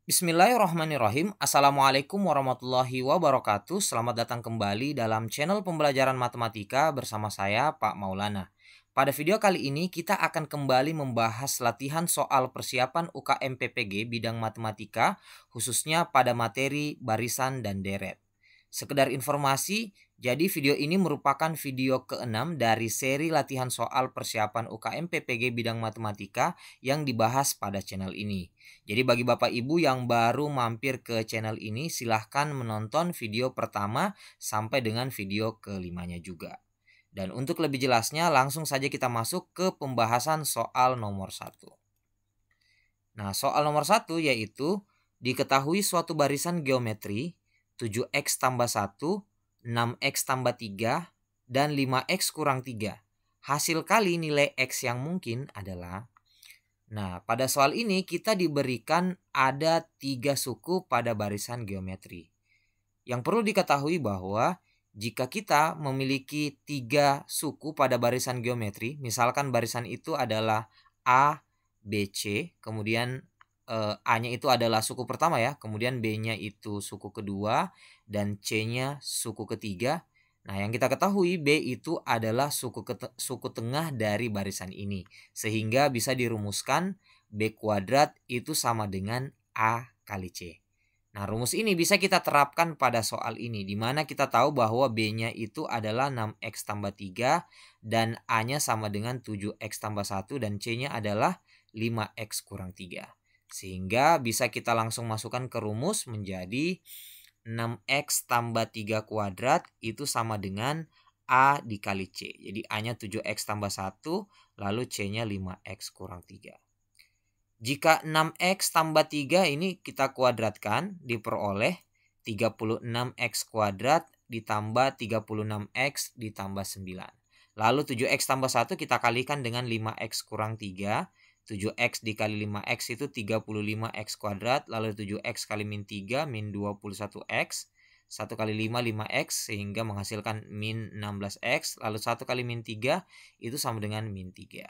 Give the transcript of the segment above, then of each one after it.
Bismillahirrahmanirrahim. Assalamualaikum warahmatullahi wabarakatuh. Selamat datang kembali dalam channel pembelajaran matematika bersama saya, Pak Maulana. Pada video kali ini kita akan kembali membahas latihan soal persiapan UKM PPG bidang matematika, khususnya pada materi barisan dan deret. Sekedar informasi, jadi video ini merupakan video ke-6 dari seri latihan soal persiapan UKM PPG bidang matematika yang dibahas pada channel ini. Jadi bagi Bapak Ibu yang baru mampir ke channel ini, silahkan menonton video pertama sampai dengan video kelimanya juga. Dan untuk lebih jelasnya langsung saja kita masuk ke pembahasan soal nomor 1. Nah, soal nomor 1 yaitu diketahui suatu barisan geometri 7x tambah 1, 6x tambah 3, dan 5x kurang 3. Hasil kali nilai x yang mungkin adalah. Nah, pada soal ini kita diberikan ada 3 suku pada barisan geometri. Yang perlu diketahui bahwa jika kita memiliki 3 suku pada barisan geometri, misalkan barisan itu adalah A, B, C, kemudian A-nya itu adalah suku pertama ya, kemudian B-nya itu suku kedua, dan C-nya suku ketiga. Nah, yang kita ketahui B itu adalah suku tengah dari barisan ini. Sehingga bisa dirumuskan B kuadrat itu sama dengan A kali C. Nah, rumus ini bisa kita terapkan pada soal ini, di mana kita tahu bahwa B-nya itu adalah 6x tambah 3, dan A-nya sama dengan 7x tambah 1, dan C-nya adalah 5x kurang 3. Sehingga bisa kita langsung masukkan ke rumus menjadi 6x tambah 3 kuadrat itu sama dengan A dikali C. Jadi A-nya 7x tambah 1, lalu C-nya 5x kurang 3. Jika 6x tambah 3 ini kita kuadratkan, diperoleh 36x kuadrat ditambah 36x ditambah 9. Lalu 7x tambah 1 kita kalikan dengan 5x kurang 3. 7x dikali 5x itu 35x kuadrat, lalu 7x kali min 3 min 21x, 1 kali 5 5x sehingga menghasilkan min 16x, lalu 1 kali min 3 itu sama dengan min 3.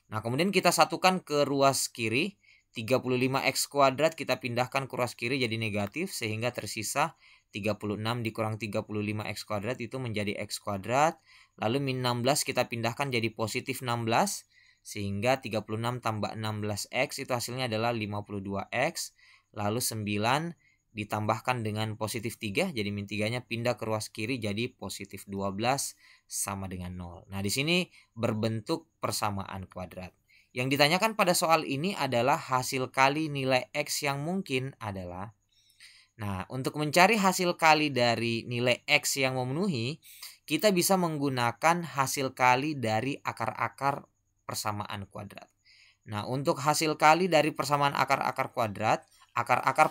Nah, kemudian kita satukan ke ruas kiri, 35x kuadrat kita pindahkan ke ruas kiri jadi negatif sehingga tersisa 36 dikurang 35x kuadrat itu menjadi x kuadrat, lalu min 16 kita pindahkan jadi positif 16. Sehingga 36 tambah 16x itu hasilnya adalah 52x. Lalu 9 ditambahkan dengan positif 3. Jadi min 3-nya pindah ke ruas kiri jadi positif 12 sama dengan 0. Nah, di sini berbentuk persamaan kuadrat. Yang ditanyakan pada soal ini adalah hasil kali nilai x yang mungkin adalah. Nah, untuk mencari hasil kali dari nilai x yang memenuhi, kita bisa menggunakan hasil kali dari akar-akar persamaan kuadrat. Nah, untuk hasil kali dari persamaan akar-akar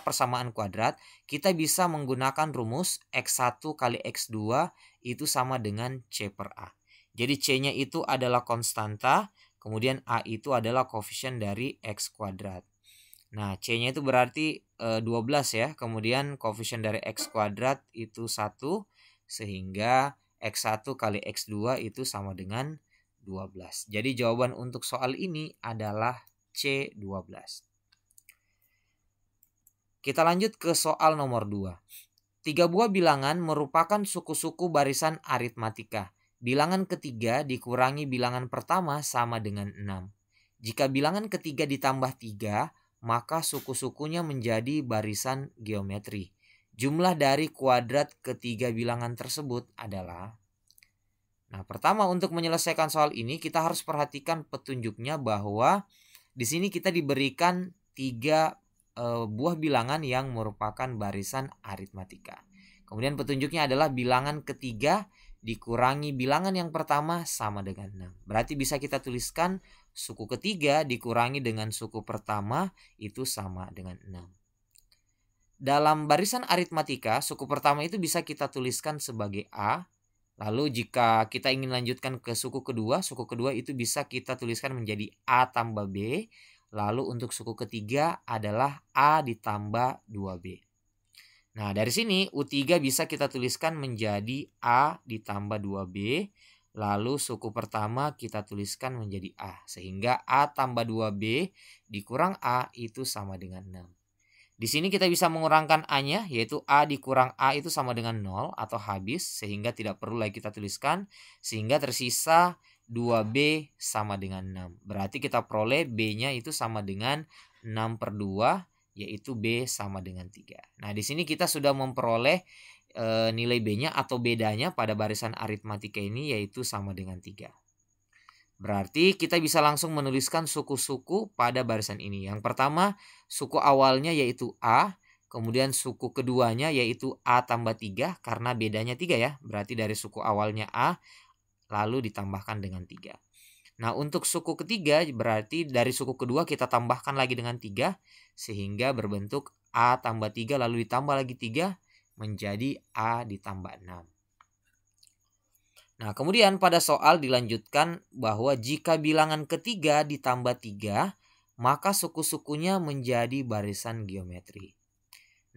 persamaan kuadrat, kita bisa menggunakan rumus X1 kali X2 itu sama dengan C per A. Jadi C-nya itu adalah konstanta, kemudian A itu adalah koefisien dari X kuadrat. Nah, C-nya itu berarti 12 ya, kemudian koefisien dari X kuadrat itu 1, sehingga X1 kali X2 itu sama dengan 12. Jadi jawaban untuk soal ini adalah C12. Kita lanjut ke soal nomor 2. 3 buah bilangan merupakan suku-suku barisan aritmatika. Bilangan ketiga dikurangi bilangan pertama sama dengan 6. Jika bilangan ketiga ditambah 3, maka suku-sukunya menjadi barisan geometri. Jumlah dari kuadrat ketiga bilangan tersebut adalah. Nah, pertama untuk menyelesaikan soal ini kita harus perhatikan petunjuknya bahwa di sini kita diberikan 3 buah bilangan yang merupakan barisan aritmatika. Kemudian petunjuknya adalah bilangan ketiga dikurangi bilangan yang pertama sama dengan 6. Berarti bisa kita tuliskan suku ketiga dikurangi dengan suku pertama itu sama dengan 6. Dalam barisan aritmatika, suku pertama itu bisa kita tuliskan sebagai A. Lalu jika kita ingin lanjutkan ke suku kedua itu bisa kita tuliskan menjadi A tambah B. Lalu untuk suku ketiga adalah A ditambah 2B. Nah, dari sini U3 bisa kita tuliskan menjadi A ditambah 2B. Lalu suku pertama kita tuliskan menjadi A. Sehingga A tambah 2B dikurang A itu sama dengan 6. Di sini kita bisa mengurangkan A-nya, yaitu A dikurang A itu sama dengan 0 atau habis, sehingga tidak perlu lagi kita tuliskan, sehingga tersisa 2B sama dengan 6. Berarti kita peroleh B-nya itu sama dengan 6/2, yaitu B sama dengan 3. Nah, di sini kita sudah memperoleh nilai B-nya atau bedanya pada barisan aritmatika ini, yaitu sama dengan 3. Berarti kita bisa langsung menuliskan suku-suku pada barisan ini. Yang pertama, suku awalnya yaitu A, kemudian suku keduanya yaitu A tambah 3 karena bedanya 3 ya. Berarti dari suku awalnya A lalu ditambahkan dengan 3. Nah, untuk suku ketiga berarti dari suku kedua kita tambahkan lagi dengan 3 sehingga berbentuk A tambah 3 lalu ditambah lagi 3 menjadi A ditambah 6. Nah, kemudian pada soal dilanjutkan bahwa jika bilangan ketiga ditambah 3, maka suku-sukunya menjadi barisan geometri.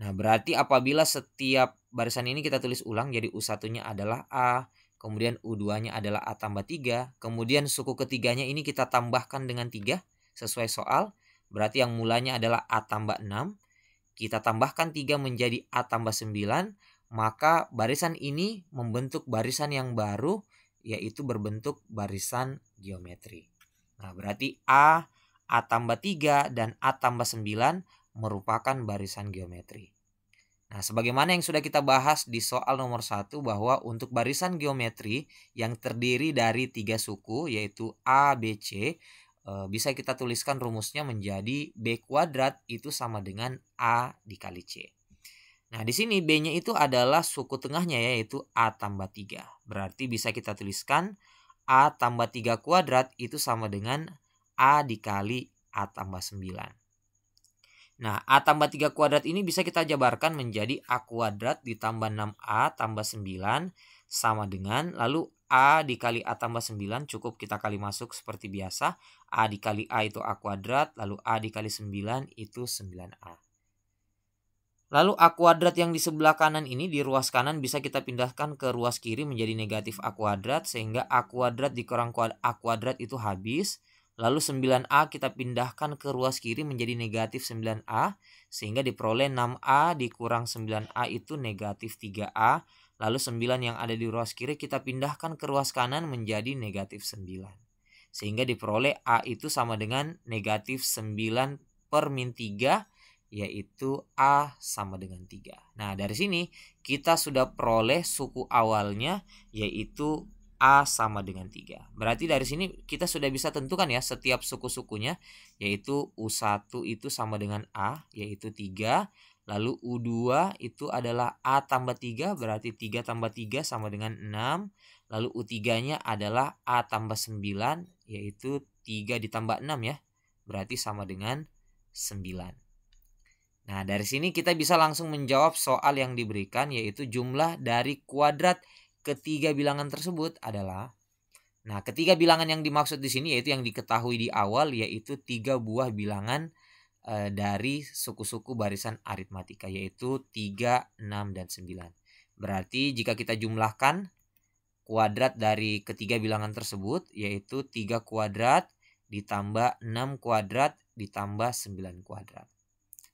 Nah, berarti apabila setiap barisan ini kita tulis ulang, jadi U1-nya adalah A, kemudian U2-nya adalah A tambah 3, kemudian suku ketiganya ini kita tambahkan dengan 3 sesuai soal, berarti yang mulanya adalah A tambah 6, kita tambahkan 3 menjadi A tambah 9, maka barisan ini membentuk barisan yang baru, yaitu berbentuk barisan geometri. Nah, berarti A tambah 3, dan A tambah 9 merupakan barisan geometri. Nah, sebagaimana yang sudah kita bahas di soal nomor 1 bahwa untuk barisan geometri yang terdiri dari 3 suku yaitu A, B, C, bisa kita tuliskan rumusnya menjadi B kuadrat itu sama dengan A dikali C. Nah, di sini B-nya itu adalah suku tengahnya yaitu A tambah 3. Berarti bisa kita tuliskan A tambah 3 kuadrat itu sama dengan A dikali A tambah 9. Nah, A tambah 3 kuadrat ini bisa kita jabarkan menjadi A kuadrat ditambah 6A tambah 9 sama dengan, lalu A dikali A tambah 9 cukup kita kali masuk seperti biasa. A dikali A itu A kuadrat, lalu A dikali 9 itu 9A. Lalu A kuadrat yang di sebelah kanan ini di ruas kanan bisa kita pindahkan ke ruas kiri menjadi negatif A kuadrat, sehingga A kuadrat dikurang A kuadrat itu habis. Lalu 9A kita pindahkan ke ruas kiri menjadi negatif 9A, sehingga diperoleh 6A dikurang 9A itu negatif 3A. Lalu 9 yang ada di ruas kiri kita pindahkan ke ruas kanan menjadi negatif 9. Sehingga diperoleh A itu sama dengan negatif 9/-3, yaitu A sama dengan 3. Nah, dari sini kita sudah peroleh suku awalnya yaitu A sama dengan 3. Berarti dari sini kita sudah bisa tentukan ya setiap suku-sukunya, yaitu U1 itu sama dengan A yaitu 3. Lalu U2 itu adalah A tambah 3, berarti 3 tambah 3 sama dengan 6. Lalu U3-nya adalah A tambah 9, yaitu 3 ditambah 6 ya, berarti sama dengan 9. Nah, dari sini kita bisa langsung menjawab soal yang diberikan, yaitu jumlah dari kuadrat ketiga bilangan tersebut adalah, nah, ketiga bilangan yang dimaksud di sini yaitu yang diketahui di awal, yaitu 3 buah bilangan dari suku-suku barisan aritmatika, yaitu 3, 6, dan 9. Berarti jika kita jumlahkan kuadrat dari ketiga bilangan tersebut, yaitu 3 kuadrat ditambah 6 kuadrat ditambah 9 kuadrat.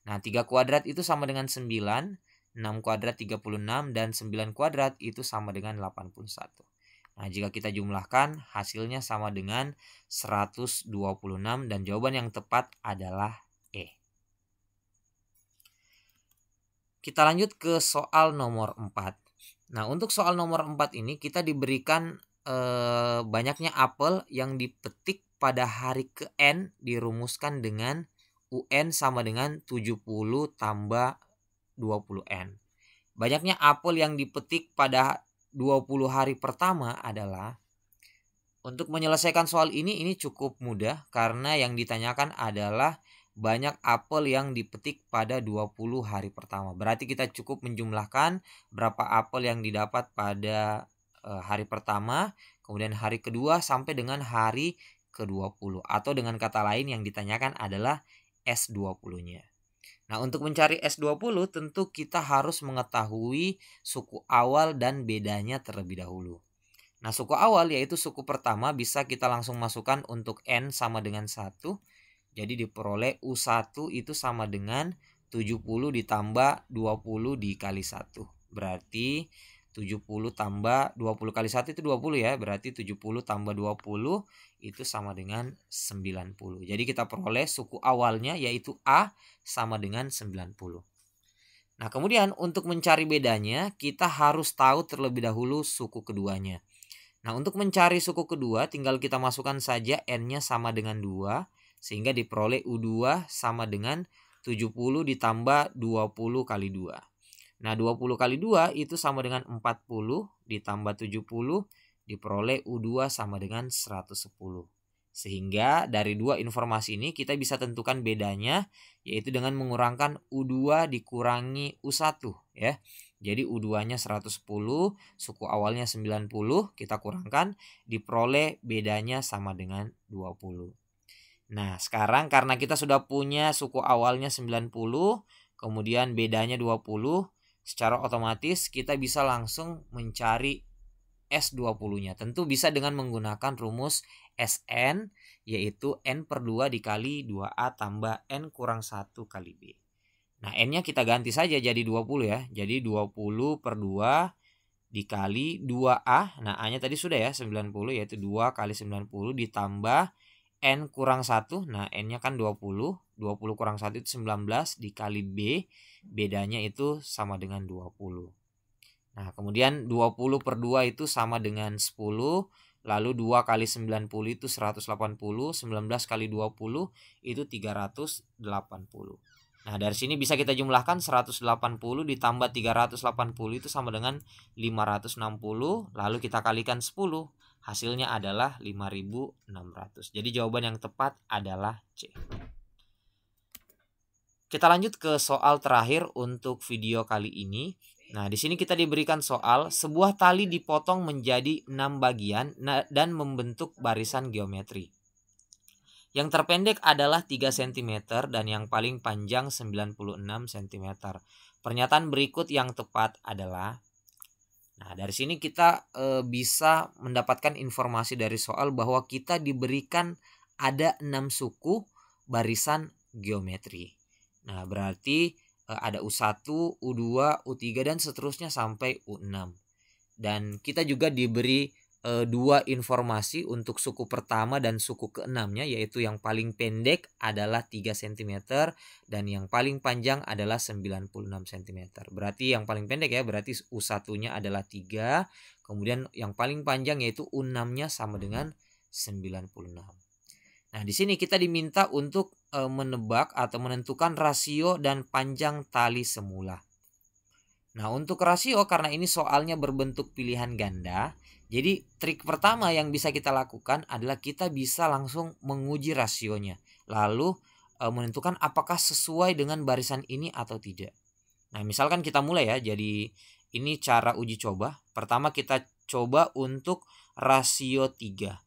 Nah, 3 kuadrat itu sama dengan 9, 6 kuadrat 36, dan 9 kuadrat itu sama dengan 81. Nah, jika kita jumlahkan hasilnya sama dengan 126 dan jawaban yang tepat adalah E. Kita lanjut ke soal nomor 4. Nah, untuk soal nomor 4 ini kita diberikan banyaknya apel yang dipetik pada hari ke-N dirumuskan dengan UN sama dengan 70 tambah 20N. Banyaknya apel yang dipetik pada 20 hari pertama adalah, untuk menyelesaikan soal ini cukup mudah karena yang ditanyakan adalah banyak apel yang dipetik pada 20 hari pertama. Berarti kita cukup menjumlahkan berapa apel yang didapat pada hari pertama, kemudian hari kedua sampai dengan hari ke-20. Atau dengan kata lain yang ditanyakan adalah S20-nya. Nah, untuk mencari S20 tentu kita harus mengetahui suku awal dan bedanya terlebih dahulu. Nah, suku awal yaitu suku pertama bisa kita langsung masukkan untuk N sama dengan 1. Jadi diperoleh U1 itu sama dengan 70 ditambah 20 dikali 1. Berarti 70 tambah 20 kali 1 itu 20 ya. Berarti 70 tambah 20 itu sama dengan 90. Jadi kita peroleh suku awalnya yaitu A sama dengan 90. Nah, kemudian untuk mencari bedanya, kita harus tahu terlebih dahulu suku keduanya. Nah, untuk mencari suku kedua, tinggal kita masukkan saja N-nya sama dengan 2, sehingga diperoleh U2 sama dengan 70 ditambah 20 kali 2. Nah, 20 kali 2 itu sama dengan 40 ditambah 70, diperoleh U2 sama dengan 110. Sehingga dari dua informasi ini kita bisa tentukan bedanya, yaitu dengan mengurangkan U2 dikurangi U1 ya. Jadi U2-nya 110, suku awalnya 90, kita kurangkan, diperoleh bedanya sama dengan 20. Nah, sekarang karena kita sudah punya suku awalnya 90, kemudian bedanya 20, secara otomatis kita bisa langsung mencari S20-nya. Tentu bisa dengan menggunakan rumus Sn, yaitu N per 2 dikali 2A tambah N kurang 1 kali B. Nah, N-nya kita ganti saja jadi 20 ya. Jadi 20 per 2 dikali 2A. Nah, A-nya tadi sudah ya 90, yaitu 2 kali 90 ditambah N kurang 1. Nah, N-nya kan 20. 20 kurang 1 itu 19 dikali B. Bedanya itu sama dengan 20. Nah, kemudian 20 per 2 itu sama dengan 10. Lalu 2 kali 90 itu 180. 19 kali 20 itu 380. Nah, dari sini bisa kita jumlahkan 180 ditambah 380 itu sama dengan 560. Lalu kita kalikan 10. Hasilnya adalah 5.600. Jadi jawaban yang tepat adalah C. Kita lanjut ke soal terakhir untuk video kali ini. Nah, di sini kita diberikan soal sebuah tali dipotong menjadi 6 bagian dan membentuk barisan geometri. Yang terpendek adalah 3 cm dan yang paling panjang 96 cm. Pernyataan berikut yang tepat adalah. Nah, dari sini kita bisa mendapatkan informasi dari soal bahwa kita diberikan ada 6 suku barisan geometri. Nah, berarti ada U1, U2, U3 dan seterusnya sampai U6. Dan kita juga diberi dua informasi untuk suku pertama dan suku keenamnya, yaitu yang paling pendek adalah 3 cm dan yang paling panjang adalah 96 cm. Berarti yang paling pendek ya, berarti U1-nya adalah 3, kemudian yang paling panjang yaitu U6-nya sama dengan 96. Nah, di sini kita diminta untuk menebak atau menentukan rasio dan panjang tali semula. Nah, untuk rasio karena ini soalnya berbentuk pilihan ganda, jadi trik pertama yang bisa kita lakukan adalah kita bisa langsung menguji rasionya. Lalu menentukan apakah sesuai dengan barisan ini atau tidak. Nah, misalkan kita mulai ya. Jadi ini cara uji coba. Pertama kita coba untuk rasio 3.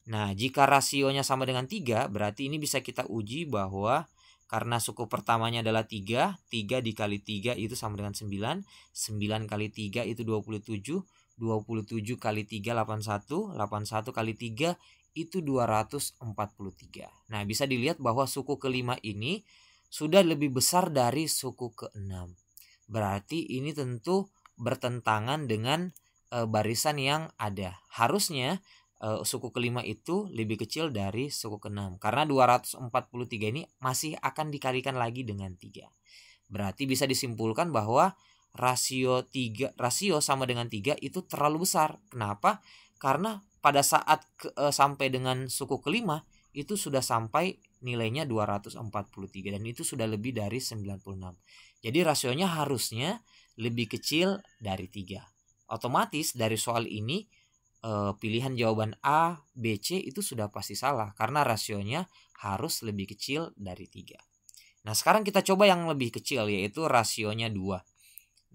Nah, jika rasionya sama dengan 3, berarti ini bisa kita uji bahwa karena suku pertamanya adalah 3, 3 dikali 3 itu sama dengan 9, 9 kali 3 itu 27, 27 kali 3 81, 81 kali 3 itu 243. Nah, bisa dilihat bahwa suku kelima ini sudah lebih besar dari suku keenam. Berarti ini tentu bertentangan dengan barisan yang ada. Harusnya suku kelima itu lebih kecil dari suku keenam. Karena 243 ini masih akan dikalikan lagi dengan 3. Berarti bisa disimpulkan bahwa rasio sama dengan 3 itu terlalu besar. Kenapa? Karena pada saat sampai dengan suku kelima itu sudah sampai nilainya 243 dan itu sudah lebih dari 96. Jadi rasionya harusnya lebih kecil dari 3. Otomatis dari soal ini pilihan jawaban A, B, C itu sudah pasti salah karena rasionya harus lebih kecil dari 3. Nah, sekarang kita coba yang lebih kecil yaitu rasionya 2.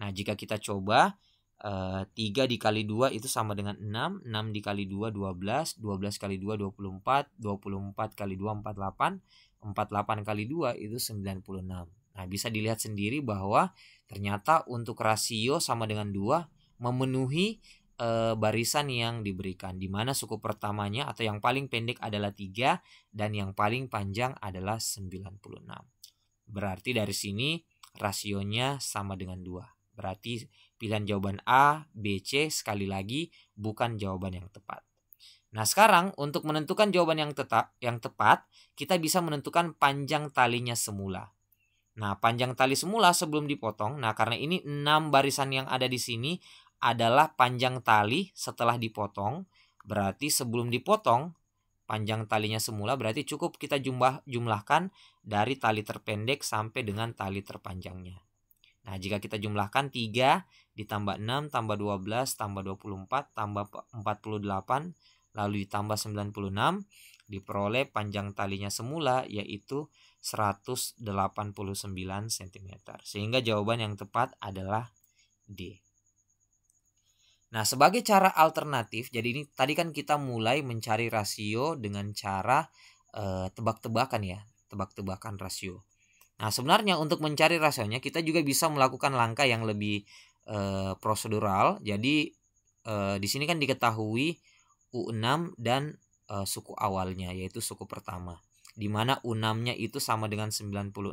Nah, jika kita coba 3 dikali 2 itu sama dengan 6, 6 dikali 2 12, 12 kali 2 24, 24 kali 2 48, 48 kali 2 itu 96. Nah, bisa dilihat sendiri bahwa ternyata untuk rasio sama dengan 2 memenuhi barisan yang diberikan, di mana suku pertamanya atau yang paling pendek adalah 3 dan yang paling panjang adalah 96. Berarti dari sini rasionya sama dengan 2. Berarti pilihan jawaban A, B, C sekali lagi bukan jawaban yang tepat. Nah, sekarang untuk menentukan jawaban yang tepat, kita bisa menentukan panjang talinya semula. Nah, panjang tali semula sebelum dipotong. Nah, karena ini 6 barisan yang ada di sini adalah panjang tali setelah dipotong. Berarti sebelum dipotong, panjang talinya semula berarti cukup kita jumlahkan dari tali terpendek sampai dengan tali terpanjangnya. Nah, jika kita jumlahkan 3 ditambah 6 tambah 12 tambah 24 tambah 48 lalu ditambah 96 diperoleh panjang talinya semula yaitu 189 cm. Sehingga jawaban yang tepat adalah D. Nah, sebagai cara alternatif, jadi ini tadi kan kita mulai mencari rasio dengan cara tebak-tebakan ya, tebak-tebakan rasio. Nah, sebenarnya untuk mencari rasionya kita juga bisa melakukan langkah yang lebih prosedural. Jadi di sini kan diketahui U6 dan suku awalnya yaitu suku pertama. Di mana U6-nya itu sama dengan 96,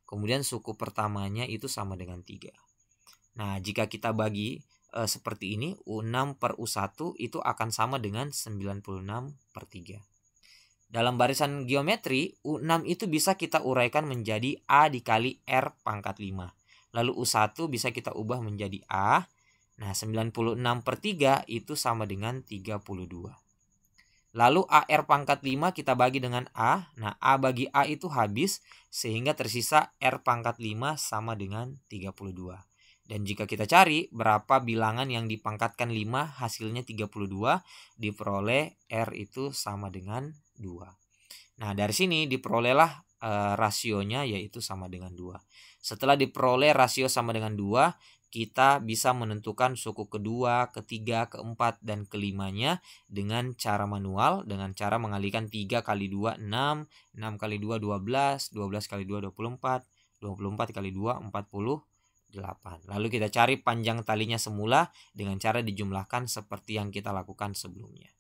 kemudian suku pertamanya itu sama dengan 3. Nah, jika kita bagi seperti ini, U6 per U1 itu akan sama dengan 96 per 3. Dalam barisan geometri, U6 itu bisa kita uraikan menjadi A dikali R pangkat 5. Lalu U1 bisa kita ubah menjadi A. Nah, 96 per 3 itu sama dengan 32. Lalu AR pangkat 5 kita bagi dengan A. Nah, A bagi A itu habis sehingga tersisa R pangkat 5 sama dengan 32. Dan jika kita cari berapa bilangan yang dipangkatkan 5 hasilnya 32, diperoleh R itu sama dengan 2. Nah, dari sini diperolehlah rasionya yaitu sama dengan 2. Setelah diperoleh rasio sama dengan 2, kita bisa menentukan suku kedua, ketiga, keempat, dan kelimanya dengan cara manual, dengan cara mengalihkan 3 kali 2, 6, 6 kali 2, 12, 12 kali 2, 24, 24 kali 2, 48. Lalu kita cari panjang talinya semula dengan cara dijumlahkan seperti yang kita lakukan sebelumnya.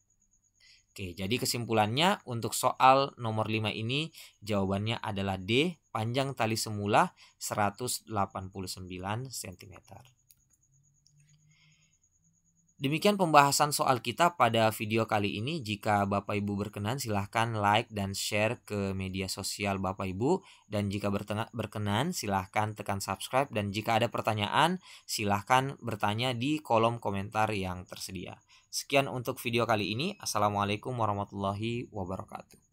Oke, jadi kesimpulannya untuk soal nomor 5 ini jawabannya adalah D, panjang tali semula 189 cm. Demikian pembahasan soal kita pada video kali ini. Jika Bapak Ibu berkenan silahkan like dan share ke media sosial Bapak Ibu. Dan jika berkenan silahkan tekan subscribe. Dan jika ada pertanyaan silahkan bertanya di kolom komentar yang tersedia. Sekian untuk video kali ini. Assalamualaikum warahmatullahi wabarakatuh.